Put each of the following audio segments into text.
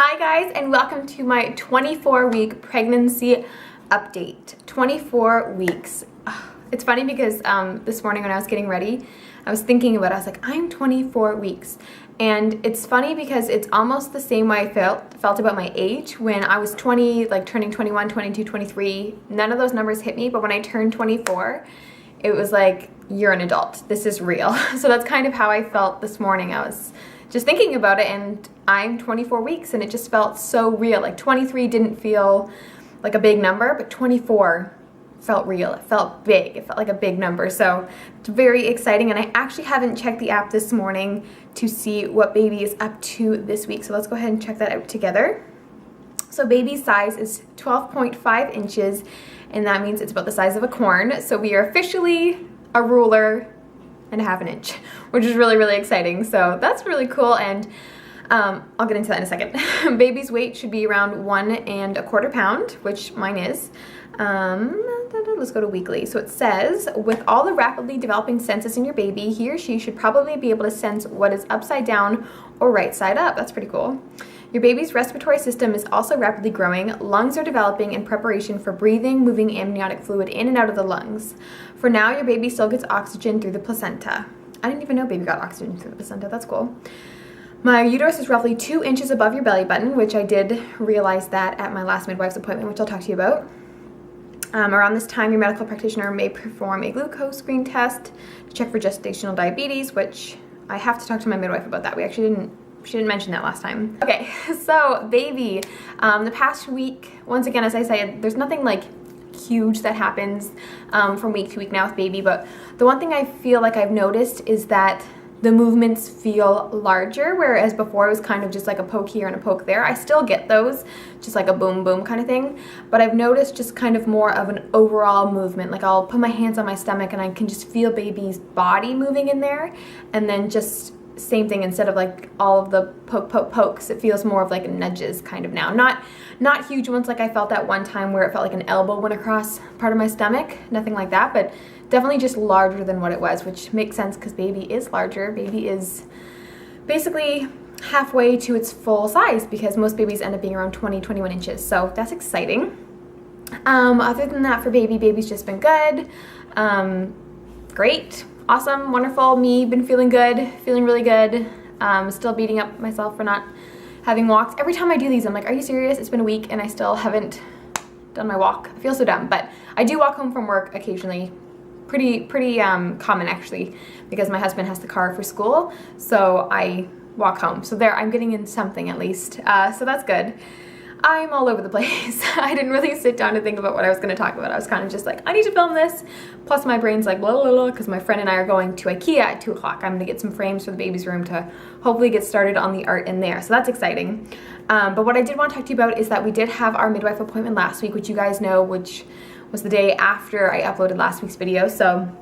Hi guys, and welcome to my 24-week pregnancy update. 24 weeks. It's funny because this morning when I was getting ready, I was thinking about it. I was like, I'm 24 weeks. And it's funny because it's almost the same way I felt about my age when I was 20, like turning 21, 22, 23. None of those numbers hit me, but when I turned 24, it was like, you're an adult. This is real. So that's kind of how I felt this morning. I was just thinking about it, and I'm 24 weeks, and it just felt so real. Like 23 didn't feel like a big number, but 24 felt real. It felt big. It felt like a big number. So it's very exciting, and I actually haven't checked the app this morning to see what baby is up to this week. So let's go ahead and check that out together. So baby's size is 12.5 inches, and that means it's about the size of a corn. So we are officially a ruler and a half an inch, which is really, really exciting. So that's really cool, and I'll get into that in a second. Baby's weight should be around 1¼ pound, which mine is. Let's go to weekly. So it says, with all the rapidly developing senses in your baby, he or she should probably be able to sense what is upside down or right side up. That's pretty cool. Your baby's respiratory system is also rapidly growing. Lungs are developing in preparation for breathing, moving amniotic fluid in and out of the lungs. For now, your baby still gets oxygen through the placenta. I didn't even know baby got oxygen through the placenta. That's cool. My uterus is roughly 2 inches above your belly button, which I did realize that at my last midwife's appointment, which I'll talk to you about. Around this time, your medical practitioner may perform a glucose screen test to check for gestational diabetes, which I have to talk to my midwife about that. She didn't mention that last time. Okay, so baby, the past week, once again, as I said, there's nothing like huge that happens from week to week now with baby, but the one thing I feel like I've noticed is that the movements feel larger, whereas before it was kind of just like a poke here and a poke there. I still get those, just like a boom boom kind of thing, but I've noticed just kind of more of an overall movement. Like I'll put my hands on my stomach and I can just feel baby's body moving in there, and then just same thing, instead of like all of the pokes, it feels more of like nudges kind of now. Not huge ones like I felt that one time where it felt like an elbow went across part of my stomach, nothing like that, but definitely just larger than what it was, which makes sense because baby is larger. Baby is basically halfway to its full size because most babies end up being around 20-21 inches, so that's exciting. Other than that, for baby's just been good. Great. Awesome, wonderful. Me, been feeling good, feeling really good. Still beating up myself for not having walks. Every time I do these, I'm like, are you serious? It's been a week and I still haven't done my walk. I feel so dumb, but I do walk home from work occasionally. Pretty common actually, because my husband has the car for school, so I walk home. So there, I'm getting in something at least. So that's good. I'm all over the place. I didn't really sit down to think about what I was going to talk about. I was kind of just like, I need to film this. Plus my brain's like, blah, blah, blah, because my friend and I are going to IKEA at 2 o'clock. I'm going to get some frames for the baby's room to hopefully get started on the art in there. So that's exciting. But what I did want to talk to you about is that we did have our midwife appointment last week, which you guys know, which was the day after I uploaded last week's video. So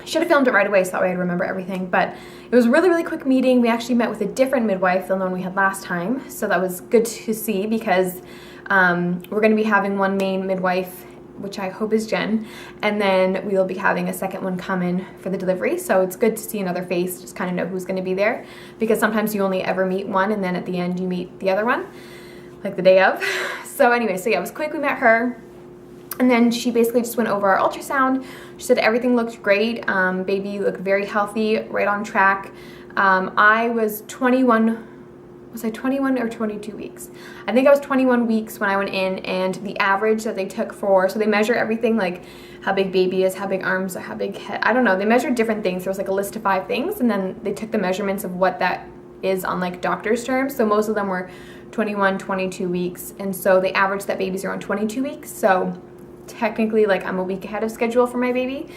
I should have filmed it right away so that way I'd remember everything, but it was a really, really quick meeting. We actually met with a different midwife than the one we had last time, so that was good to see because we're going to be having one main midwife, which I hope is Jen, and then we'll be having a second one come in for the delivery, so it's good to see another face, just kind of know who's going to be there, because sometimes you only ever meet one and then at the end you meet the other one, like the day of. So anyway, so yeah, it was quick. We met her. And then she basically just went over our ultrasound. She said everything looked great. Baby looked very healthy, right on track. I was 21, was I 21 or 22 weeks? I think I was 21 weeks when I went in, and the average that they took for, so they measure everything like how big baby is, how big arms, or how big head, I don't know. They measured different things. There was like a list of 5 things, and then they took the measurements of what that is on like doctor's terms. So most of them were 21, 22 weeks. And so they averaged that babies are on 22 weeks. So technically, like, I'm a week ahead of schedule for my baby,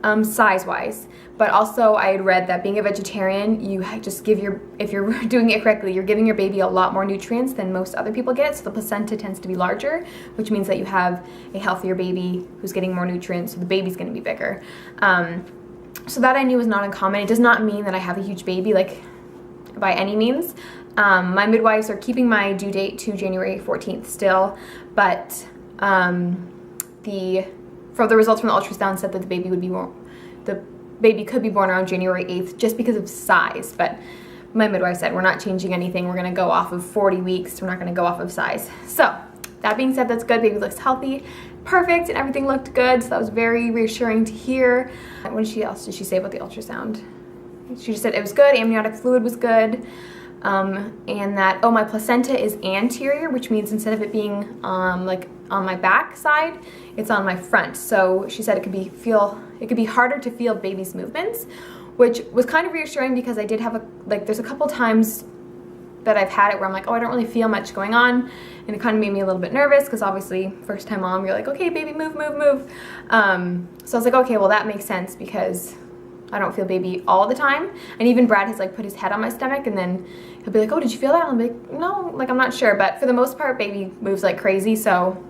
size-wise. But also, I had read that being a vegetarian, you just give if you're doing it correctly, you're giving your baby a lot more nutrients than most other people get. So the placenta tends to be larger, which means that you have a healthier baby who's getting more nutrients, so the baby's going to be bigger. So that I knew was not uncommon. It does not mean that I have a huge baby, like, by any means. My midwives are keeping my due date to January 14th still, but for the results from the ultrasound said that the baby could be born around January 8th just because of size, but my midwife said, we're not changing anything. We're gonna go off of 40 weeks. We're not gonna go off of size. So that being said, that's good. Baby looks healthy, perfect, and everything looked good. So that was very reassuring to hear. What else did she say about the ultrasound? She just said it was good, amniotic fluid was good, and that, oh, my placenta is anterior, which means instead of it being like on my back side, it's on my front. So she said it could be harder to feel baby's movements, which was kind of reassuring because I did have there's a couple times that I've had it where I'm like, oh, I don't really feel much going on, and it kind of made me a little bit nervous because obviously first time mom, you're like, okay, baby, move, move, move. So I was like, okay, well, that makes sense because I don't feel baby all the time. And even Brad has like put his head on my stomach and then he'll be like, oh, did you feel that? I'm like, no, like I'm not sure. But for the most part, baby moves like crazy. So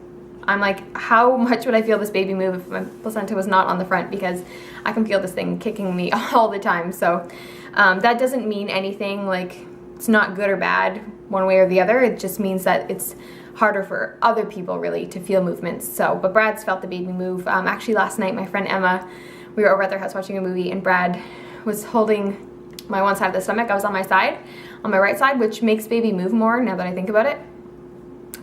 I'm like, how much would I feel this baby move if my placenta was not on the front? Because I can feel this thing kicking me all the time. So that doesn't mean anything, like it's not good or bad one way or the other. It just means that it's harder for other people really to feel movements. So, but Brad's felt the baby move. Actually last night, my friend Emma, we were over at their house watching a movie and Brad was holding my one side of the stomach. I was on my side, on my right side, which makes baby move more now that I think about it,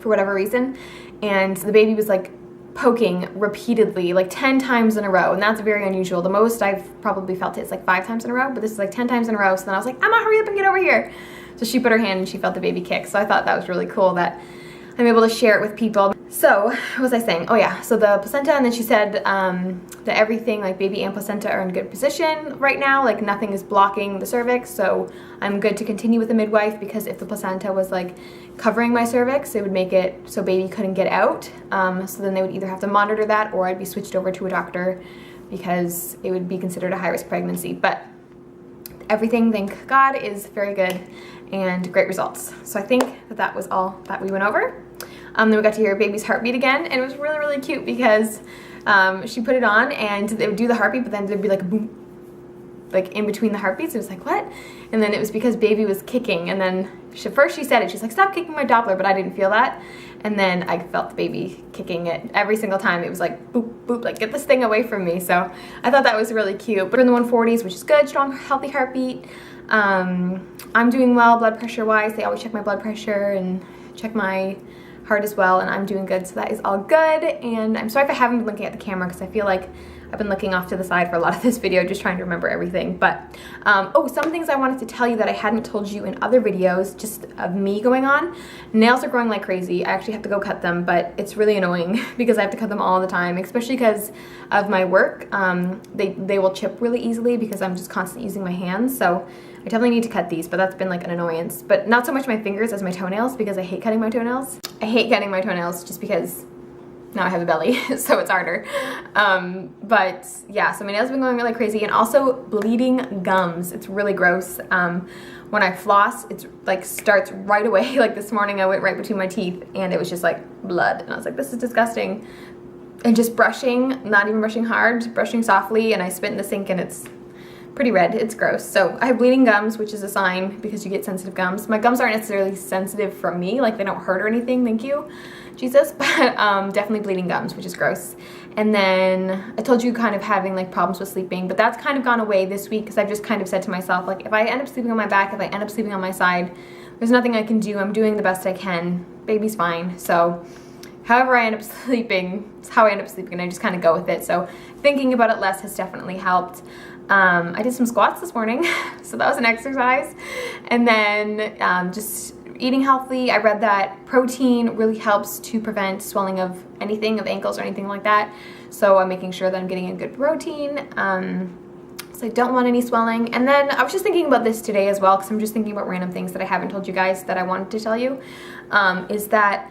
for whatever reason. And the baby was like poking repeatedly, like 10 times in a row. And that's very unusual. The most I've probably felt it is like 5 times in a row, but this is like 10 times in a row. So then I was like, Emma, hurry up and get over here. So she put her hand and she felt the baby kick. So I thought that was really cool that I'm able to share it with people. So what was I saying? Oh yeah, so the placenta, and then she said that everything, like baby and placenta, are in good position right now, like nothing is blocking the cervix, so I'm good to continue with the midwife, because if the placenta was like covering my cervix, it would make it so baby couldn't get out, so then they would either have to monitor that or I'd be switched over to a doctor because it would be considered a high-risk pregnancy. But everything, thank God, is very good and great results. So I think that was all that we went over. Then we got to hear baby's heartbeat again, and it was really, really cute because she put it on and they would do the heartbeat, but then there'd be like a boom, like in between the heartbeats. It was like, what? And then it was because baby was kicking, and then first she said it, she's like, stop kicking my Doppler, but I didn't feel that. And then I felt the baby kicking it every single time. It was like, boop, boop, like get this thing away from me. So I thought that was really cute. But in the 140s, which is good, strong, healthy heartbeat. I'm doing well blood pressure wise. They always check my blood pressure and check my heart as well, and I'm doing good, so that is all good. And I'm sorry if I haven't been looking at the camera because I feel like I've been looking off to the side for a lot of this video, just trying to remember everything. But oh, some things I wanted to tell you that I hadn't told you in other videos, just of me going on. Nails are growing like crazy. I actually have to go cut them, but it's really annoying because I have to cut them all the time, especially because of my work. They will chip really easily because I'm just constantly using my hands. So I definitely need to cut these, but that's been like an annoyance. But not so much my fingers as my toenails, because I hate cutting my toenails. I hate cutting my toenails just because now I have a belly, so it's harder. But yeah, so my nails have been going really crazy, and also bleeding gums. It's really gross. When I floss, it's like starts right away. Like this morning I went right between my teeth and it was just like blood. And I was like, this is disgusting. And just brushing, not even brushing hard, just brushing softly, and I spit in the sink and it's pretty red. It's gross. So I have bleeding gums, which is a sign because you get sensitive gums. My gums aren't necessarily sensitive from me, like they don't hurt or anything, thank you, Jesus, but definitely bleeding gums, which is gross. And then I told you kind of having like problems with sleeping, but that's kind of gone away this week because I've just kind of said to myself, like if I end up sleeping on my back, if I end up sleeping on my side, there's nothing I can do. I'm doing the best I can. Baby's fine. So however I end up sleeping, it's how I end up sleeping, and I just kind of go with it. So thinking about it less has definitely helped. I did some squats this morning, so that was an exercise. And then just eating healthy. I read that protein really helps to prevent swelling of anything, of ankles or anything like that. So I'm making sure that I'm getting a good protein. So I don't want any swelling. And then I was just thinking about this today as well, because I'm just thinking about random things that I haven't told you guys that I wanted to tell you, is that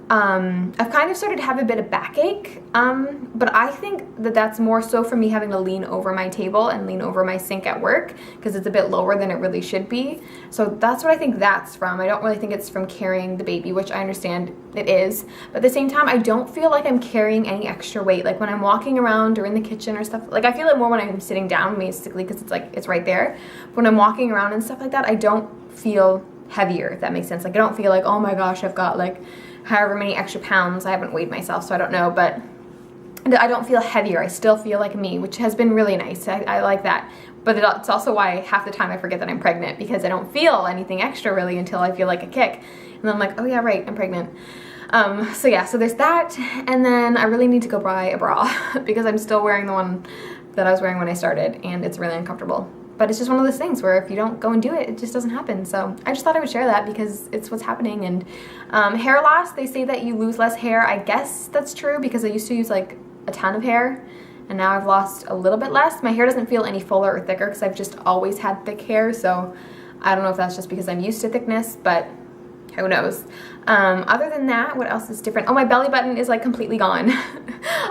I've kind of started to have a bit of backache, but I think that that's more so for me having to lean over my table and lean over my sink at work because it's a bit lower than it really should be. So that's what I think that's from. I don't really think it's from carrying the baby, which I understand it is, but at the same time, I don't feel like I'm carrying any extra weight. Like when I'm walking around or in the kitchen or stuff, like I feel it more when I'm sitting down, basically, because it's like, it's right there. But when I'm walking around and stuff like that, I don't feel heavier, if that makes sense. Like I don't feel like, oh my gosh, I've got like however many extra pounds. I haven't weighed myself, so I don't know, but I don't feel heavier. I still feel like me, which has been really nice. I like that. But it's also why half the time I forget that I'm pregnant, because I don't feel anything extra really until I feel like a kick. And then I'm like, oh yeah, right, I'm pregnant. So yeah, so there's that. And then I really need to go buy a bra because I'm still wearing the one that I was wearing when I started, and it's really uncomfortable. But it's just one of those things where if you don't go and do it, it just doesn't happen. So I just thought I would share that because it's what's happening. And hair loss, they say that you lose less hair. I guess that's true because I used to use like a ton of hair, and now I've lost a little bit less. My hair doesn't feel any fuller or thicker because I've just always had thick hair. So I don't know if that's just because I'm used to thickness, but who knows. Other than that, what else is different? Oh, my belly button is like completely gone.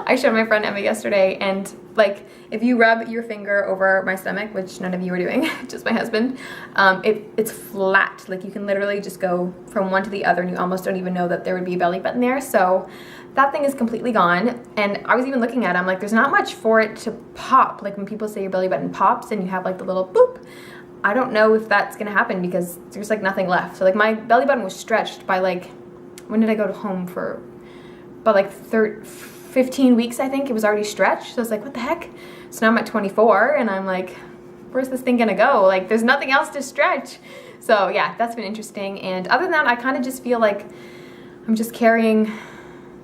I showed my friend Emma yesterday, and like if you rub your finger over my stomach, which none of you are doing, just my husband, it's flat. Like you can literally just go from one to the other and you almost don't even know that there would be a belly button there. So that thing is completely gone. And I was even looking at it, I'm like, there's not much for it to pop. Like when people say your belly button pops and you have like the little boop, I don't know if that's gonna happen because there's like nothing left. So like my belly button was stretched by like, when did I go to home for? About like 15 weeks, I think. It was already stretched. So I was like, what the heck? So now I'm at 24 and I'm like, where's this thing gonna go? Like there's nothing else to stretch. So yeah, that's been interesting. And other than that, I kind of just feel like I'm just carrying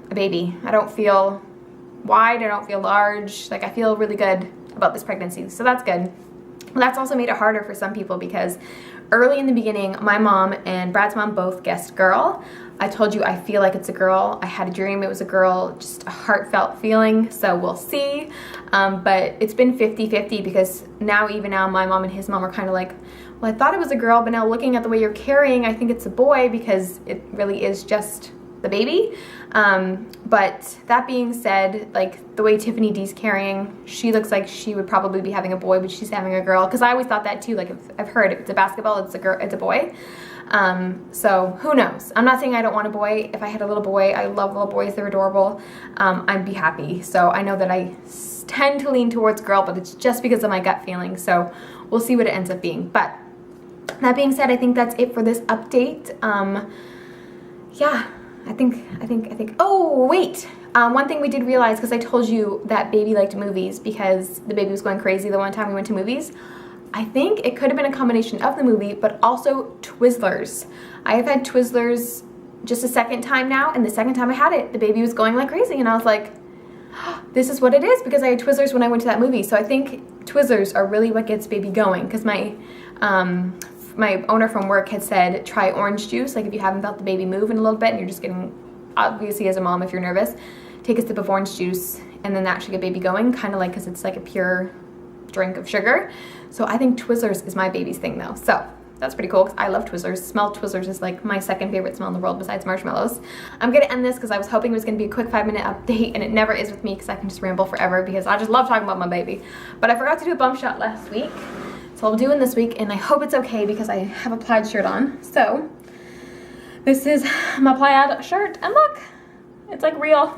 a baby. I don't feel wide, I don't feel large. Like I feel really good about this pregnancy. So that's good. Well, that's also made it harder for some people because early in the beginning, my mom and Brad's mom both guessed girl. I told you I feel like it's a girl. I had a dream it was a girl, just a heartfelt feeling, so we'll see. But it's been 50-50 because even now my mom and his mom are kind of like, well, I thought it was a girl, but now looking at the way you're carrying, I think it's a boy because it really is just the baby. But that being said, like the way Tiffany D's carrying, she looks like she would probably be having a boy, but she's having a girl. Because I always thought that too. Like I've heard if it's a basketball, it's a girl, it's a boy. So who knows? I'm not saying I don't want a boy. If I had a little boy, I love little boys. They're adorable. I'd be happy. So I know that I tend to lean towards girl, but it's just because of my gut feeling. So we'll see what it ends up being. But that being said, I think that's it for this update. Yeah. I think, oh, wait. One thing we did realize, because I told you that baby liked movies because the baby was going crazy the one time we went to movies. I think it could have been a combination of the movie, but also Twizzlers. I have had Twizzlers just a second time now, and the second time I had it, the baby was going like crazy, and I was like, oh, this is what it is, because I had Twizzlers when I went to that movie. So I think Twizzlers are really what gets baby going, because my owner from work had said try orange juice, like if you haven't felt the baby move in a little bit and you're just getting, obviously as a mom if you're nervous, take a sip of orange juice and then that should get baby going, kind of like, because it's like a pure drink of sugar. So I think Twizzlers is my baby's thing though, so that's pretty cool because I love Twizzlers. Smell Twizzlers is like my second favorite smell in the world besides marshmallows. I'm gonna end this because I was hoping it was gonna be a quick 5-minute update, and it never is with me because I can just ramble forever because I just love talking about my baby. But I forgot to do a bum shot last week. So I'll do it this week, and I hope it's okay because I have a plaid shirt on. So this is my plaid shirt, and look, it's like a real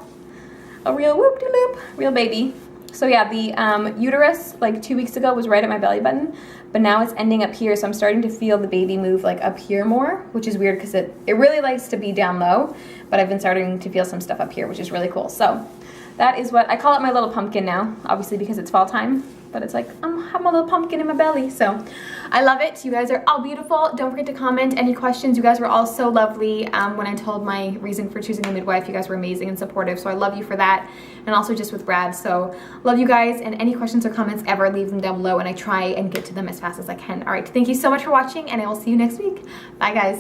whoop-de-loop, real baby. So yeah, the uterus like 2 weeks ago was right at my belly button, but now it's ending up here, so I'm starting to feel the baby move like up here more, which is weird because it really likes to be down low, but I've been starting to feel some stuff up here, which is really cool. So that is what I call it, my little pumpkin now, obviously because it's fall time. But it's like, I have my little pumpkin in my belly. So I love it. You guys are all beautiful. Don't forget to comment any questions. You guys were all so lovely when I told my reason for choosing a midwife. You guys were amazing and supportive. So I love you for that. And also just with Brad. So love you guys. And any questions or comments ever, leave them down below. And I try and get to them as fast as I can. All right. Thank you so much for watching. And I will see you next week. Bye, guys.